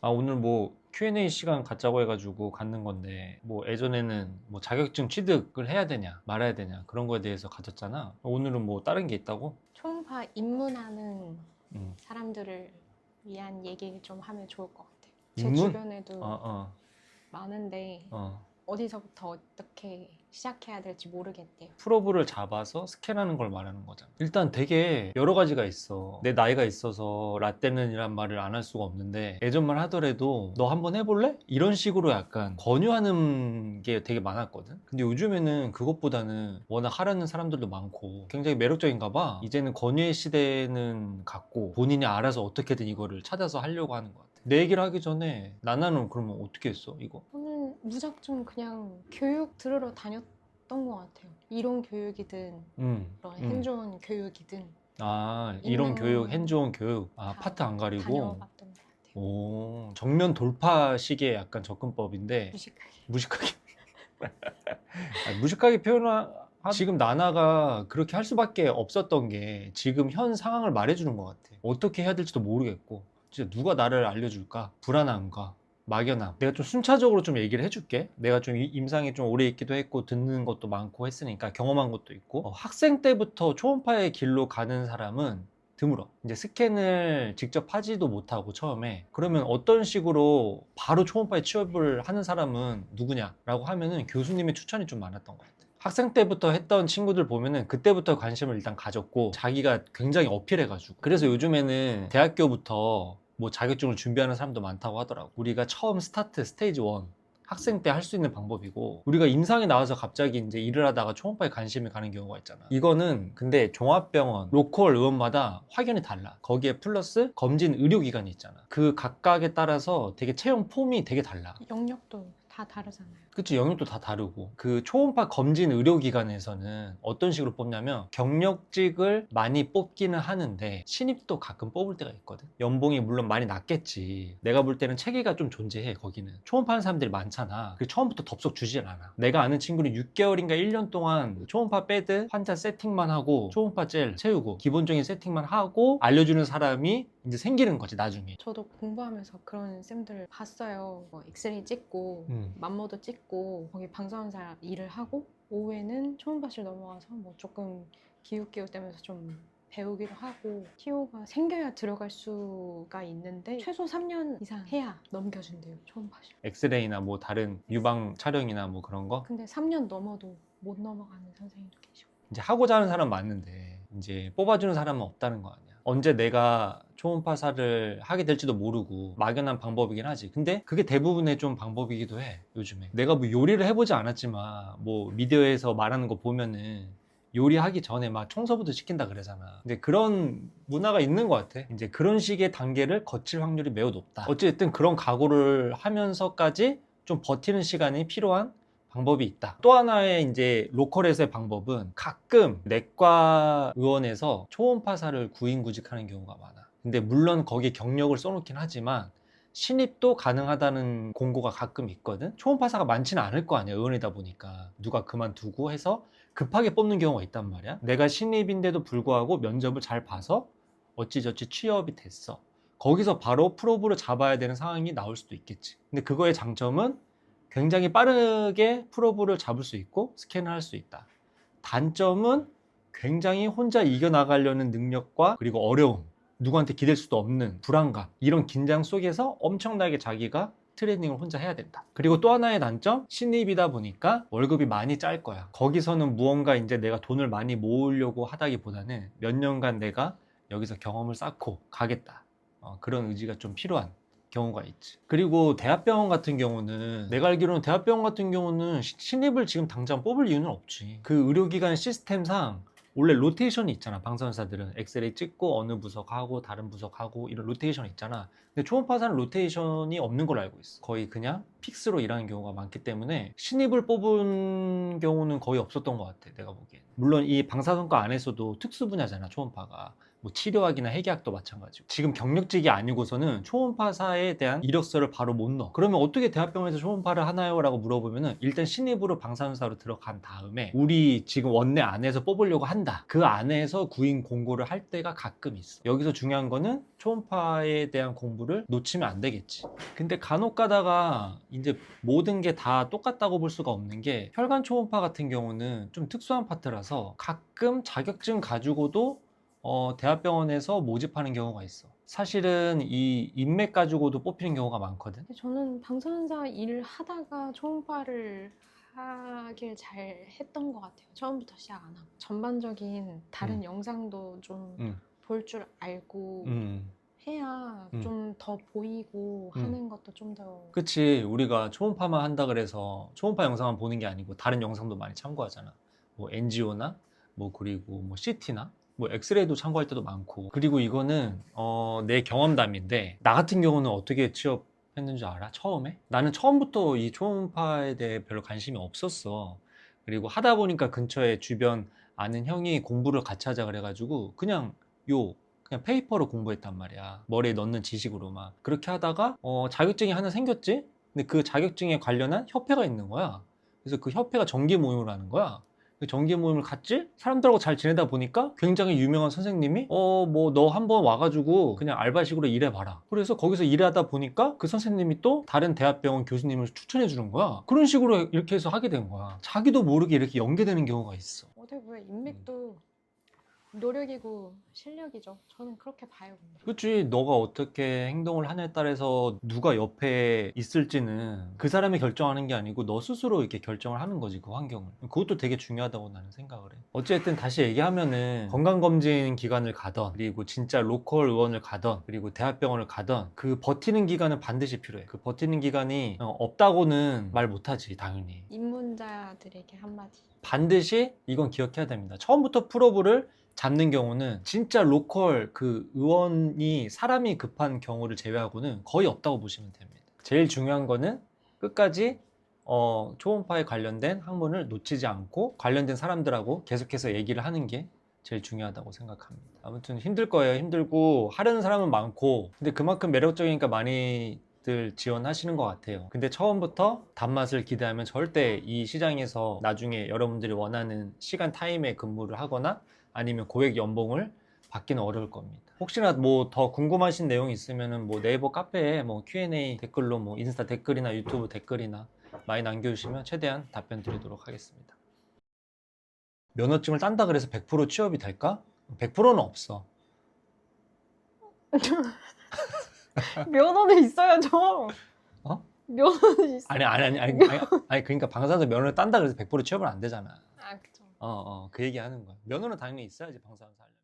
오늘 뭐 Q&A 시간 갖자고 해가지고 갖는 건데, 뭐 예전에는 뭐 자격증 취득을 해야 되냐 말아야 되냐 그런 거에 대해서 가졌잖아. 오늘은 뭐 다른 게 있다고? 초음파 입문하는 음. 사람들을 위한 얘기를 좀 하면 좋을 것 같아요. 제 입문? 주변에도 어. 많은데 어디서부터 어떻게 시작해야 될지 모르겠대요. 프로브를 잡아서 스캔하는 걸 말하는 거잖아. 일단 되게 여러 가지가 있어. 내 나이가 있어서 라떼는이란 말을 안 할 수가 없는데, 예전만 하더라도 너 한번 해볼래? 이런 식으로 약간 권유하는 게 되게 많았거든. 근데 요즘에는 그것보다는 워낙 하려는 사람들도 많고 굉장히 매력적인가 봐. 이제는 권유의 시대는 갔고 본인이 알아서 어떻게든 이거를 찾아서 하려고 하는 것 같아. 내 얘기를 하기 전에 나나는 그러면 어떻게 했어 이거? 저는 무작정 그냥 교육 들으러 다녔던 것 같아요. 이론 교육이든 그런 음. 핸즈온 교육이든 이론 교육, 있는 핸즈온 교육, 다 파트 안 가리고. 다녀봤던 것 같아요. 오, 정면 돌파식의 약간 접근법인데, 무식하게. 무식하게. 무식하게 지금 나나가 그렇게 할 수밖에 없었던 게 지금 현 상황을 말해주는 것 같아. 어떻게 해야 될지도 모르겠고, 진짜 누가 나를 알려줄까? 불안함과 막연함. 내가 좀 순차적으로 좀 얘기를 해줄게. 내가 좀 임상에 좀 오래 있기도 했고 듣는 것도 많고 했으니까 경험한 것도 있고, 학생 때부터 초음파의 길로 가는 사람은 드물어. 이제 스캔을 직접 하지도 못하고 처음에, 그러면 어떤 식으로 바로 초음파에 취업을 하는 사람은 누구냐라고 하면은 교수님의 추천이 좀 많았던 것 같아. 학생 때부터 했던 친구들 보면은 그때부터 관심을 일단 가졌고 자기가 굉장히 어필해가지고, 그래서 요즘에는 대학교부터 뭐 자격증을 준비하는 사람도 많다고 하더라고. 우리가 처음 스타트 스테이지 1 학생 때 할 수 있는 방법이고, 우리가 임상에 나와서 갑자기 이제 일을 하다가 초음파에 관심이 가는 경우가 있잖아. 이거는 근데 종합병원 로컬 의원마다 확연히 달라. 거기에 플러스 검진 의료기관이 있잖아. 그 각각에 따라서 되게 채용 폼이 되게 달라. 영역도 다 다르잖아요. 그치, 영역도 다 다르고. 그 초음파 검진 의료기관에서는 어떤 식으로 뽑냐면 경력직을 많이 뽑기는 하는데 신입도 가끔 뽑을 때가 있거든. 연봉이 물론 많이 낮겠지. 내가 볼 때는 체계가 좀 존재해. 거기는 초음파 하는 사람들이 많잖아. 그 처음부터 덥석 주질 않아. 내가 아는 친구는 6개월인가 1년 동안 초음파 패드 환자 세팅만 하고 초음파 젤 채우고 기본적인 세팅만 하고 알려주는 사람이 이제 생기는 거지 나중에. 저도 공부하면서 그런 쌤들 봤어요. 뭐 엑스레이 찍고 맘모도 찍고 거기 방사선사 일을 하고 오후에는 초음파실 넘어가서 뭐 조금 기웃기웃대면서 좀 배우기도 하고 TO가 생겨야 들어갈 수가 있는데 최소 3년 이상 해야 넘겨준대요. 초음파실. 엑스레이나 뭐 다른 유방 촬영이나 뭐 그런 거 근데 3년 넘어도 못 넘어가는 선생님도 계시고. 이제 하고자 하는 사람 많은데 이제 뽑아주는 사람은 없다는 거 아니야. 언제 내가 초음파사를 하게 될지도 모르고 막연한 방법이긴 하지. 근데 그게 대부분의 좀 방법이기도 해 요즘에. 내가 뭐 요리를 해보지 않았지만 뭐 미디어에서 말하는 거 보면은 요리하기 전에 막 청소부터 시킨다 그러잖아. 근데 그런 문화가 있는 것 같아. 이제 그런 식의 단계를 거칠 확률이 매우 높다. 어쨌든 그런 각오를 하면서까지 좀 버티는 시간이 필요한 방법이 있다. 또 하나의 이제 로컬에서의 방법은 가끔 내과 의원에서 초음파사를 구인구직하는 경우가 많아. 근데 물론 거기에 경력을 써놓긴 하지만 신입도 가능하다는 공고가 가끔 있거든. 초음파사가 많지는 않을 거 아니야, 의원이다 보니까. 누가 그만두고 해서 급하게 뽑는 경우가 있단 말이야. 내가 신입인데도 불구하고 면접을 잘 봐서 어찌저찌 취업이 됐어. 거기서 바로 프로브를 잡아야 되는 상황이 나올 수도 있겠지. 근데 그거의 장점은 굉장히 빠르게 프로브를 잡을 수 있고 스캔을 할 수 있다. 단점은 굉장히 혼자 이겨나가려는 능력과 그리고 어려움, 누구한테 기댈 수도 없는 불안감, 이런 긴장 속에서 엄청나게 자기가 트레이닝을 혼자 해야 된다. 그리고 또 하나의 단점, 신입이다 보니까 월급이 많이 짤 거야. 거기서는 무언가 이제 내가 돈을 많이 모으려고 하다기보다는 몇 년간 내가 여기서 경험을 쌓고 가겠다. 그런 의지가 좀 필요한 경우가 있지. 그리고 대학병원 같은 경우는, 내가 알기로는 대학병원 같은 경우는 신입을 지금 당장 뽑을 이유는 없지. 그 의료기관 시스템상 원래 로테이션이 있잖아. 방사선사들은 엑스레이 찍고 어느 부석 하고 다른 부석 하고 이런 로테이션이 있잖아. 근데 초음파사는 로테이션이 없는 걸로 알고 있어. 거의 그냥 픽스로 일하는 경우가 많기 때문에 신입을 뽑은 경우는 거의 없었던 것 같아, 내가 보기엔. 물론 이 방사선과 안에서도 특수 분야잖아, 초음파가. 뭐 치료학이나 해계학도 마찬가지고 지금 경력직이 아니고서는 초음파사에 대한 이력서를 바로 못 넣어. 그러면 어떻게 대학병원에서 초음파를 하나요? 라고 물어보면은 일단 신입으로 방사선사로 들어간 다음에 우리 지금 원내 안에서 뽑으려고 한다. 그 안에서 구인 공고를 할 때가 가끔 있어. 여기서 중요한 거는 초음파에 대한 공부를 놓치면 안 되겠지. 근데 간혹 가다가 이제 모든 게 다 똑같다고 볼 수가 없는 게 혈관 초음파 같은 경우는 좀 특수한 파트라서 가끔 자격증 가지고도 대학병원에서 모집하는 경우가 있어. 사실은 이 인맥 가지고도 뽑히는 경우가 많거든. 근데 저는 방사선사 일을 하다가 초음파를 하길 잘 했던 것 같아요. 처음부터 시작 안 하고 전반적인 다른 영상도 좀 볼 줄 알고 해야 좀 더 보이고 하는 것도 좀 더. 그치. 우리가 초음파만 한다 그래서 초음파 영상만 보는 게 아니고 다른 영상도 많이 참고하잖아. 뭐 NGO나 뭐 그리고 뭐 CT나 뭐 엑스레이도 참고할 때도 많고. 그리고 이거는 내 경험담인데 나 같은 경우는 어떻게 취업했는 줄 알아? 처음에? 나는 처음부터 이 초음파에 대해 별로 관심이 없었어. 그리고 하다 보니까 근처에 주변 아는 형이 공부를 같이 하자 그래가지고 그냥 페이퍼로 공부했단 말이야. 머리에 넣는 지식으로만. 그렇게 하다가 자격증이 하나 생겼지? 근데 그 자격증에 관련한 협회가 있는 거야. 그래서 그 협회가 정기 모임을 하는 거야. 그 정기 모임을 갔지? 사람들하고 잘 지내다 보니까 굉장히 유명한 선생님이 뭐 너 한번 와가지고 그냥 알바식으로 일해봐라. 그래서 거기서 일하다 보니까 그 선생님이 또 다른 대학병원 교수님을 추천해 주는 거야. 그런 식으로 이렇게 해서 하게 된 거야. 자기도 모르게 이렇게 연계되는 경우가 있어. 어떻게 보면 인맥도 노력이고 실력이죠. 저는 그렇게 봐요. 근데. 그치. 너가 어떻게 행동을 하냐에 따라서 누가 옆에 있을지는 그 사람이 결정하는 게 아니고 너 스스로 이렇게 결정을 하는 거지, 그 환경을. 그것도 되게 중요하다고 나는 생각을 해. 어쨌든 다시 얘기하면은 건강검진 기관을 가던, 그리고 진짜 로컬 의원을 가던, 그리고 대학병원을 가던 그 버티는 기간은 반드시 필요해. 그 버티는 기간이 없다고는 말 못하지, 당연히. 입문자들에게 한마디. 반드시 이건 기억해야 됩니다. 처음부터 풀업을 잡는 경우는 진짜 로컬 그 의원이 사람이 급한 경우를 제외하고는 거의 없다고 보시면 됩니다. 제일 중요한 거는 끝까지 초음파에 관련된 학문을 놓치지 않고 관련된 사람들하고 계속해서 얘기를 하는 게 제일 중요하다고 생각합니다. 아무튼 힘들 거예요. 힘들고 하려는 사람은 많고, 근데 그만큼 매력적이니까 많이들 지원하시는 것 같아요. 근데 처음부터 단맛을 기대하면 절대 이 시장에서 나중에 여러분들이 원하는 시간 타임에 근무를 하거나 아니면 고액 연봉을 받기는 어려울 겁니다. 혹시나 뭐 더 궁금하신 내용이 있으면은 뭐 네이버 카페에 뭐 Q&A 댓글로 뭐 인스타 댓글이나 유튜브 댓글이나 많이 남겨주시면 최대한 답변 드리도록 하겠습니다. 면허증을 딴다 그래서 100% 취업이 될까? 100%는 없어. 면허는 있어야죠. 어? 면허는 있어. 아니 그러니까 방사선사 면허를 딴다 그래서 100% 취업은 안 되잖아. 아 그죠. 그 얘기 하는 거야. 면허는 당연히 있어야지 방사선사 하려면.